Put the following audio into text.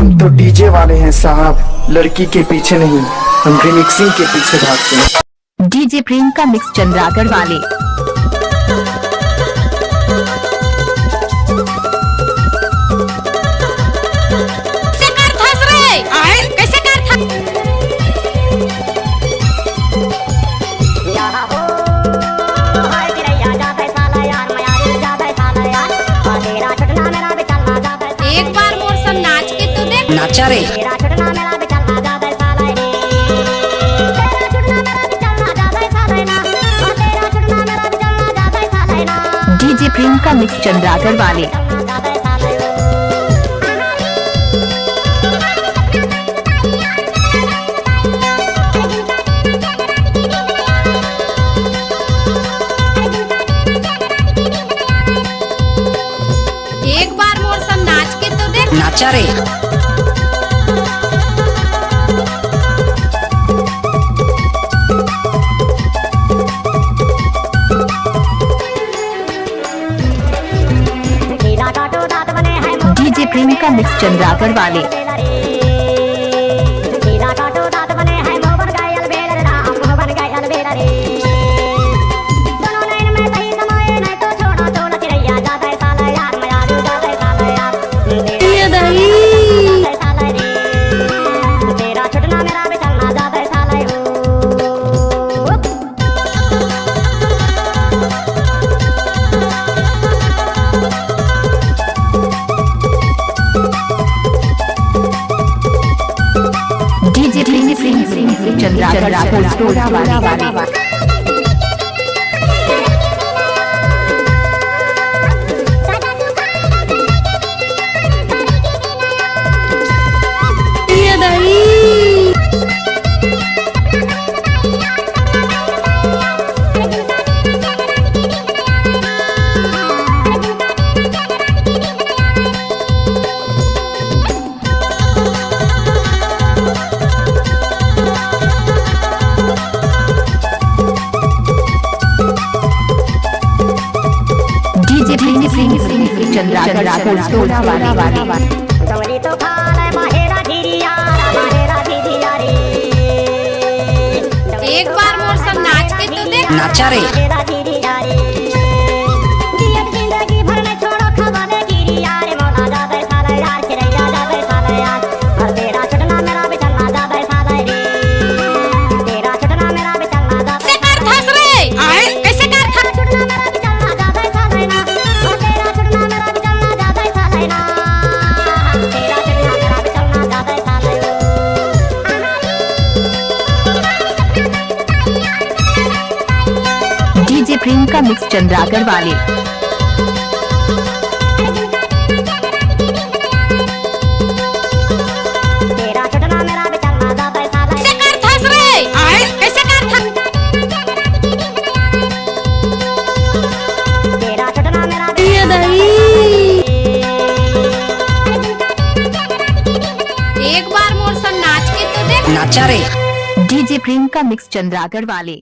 हम तो डीजे वाले हैं साहब, लड़की के पीछे नहीं, हम रिमिक्सिंग के पीछे भागते हैं। डीजे प्रियंका मिक्स चंद्रागढ़ वाले। एक बार मोर संग नाच के तो देख। नाचा रे। डीजे प्रियंका मिक्स चंद्रागढ़ वाले। एक बार मोर संग नाच के तो देख। नाचा रे। डीजे प्रियंका मिक्स चंद्रागढ़ वाले। डीजे चंद्रागढ़ वाले। चंद्रागढ़ वाले। एक बार मोर संग नाच के तो देख। नाचा रे। डीजे प्रियंका मिक्स चंद्रागढ़ वाले। एक बार मोर संग नाच के तो देख। नाचा रे। डीजे प्रियंका मिक्स चंद्रागढ़ वाले।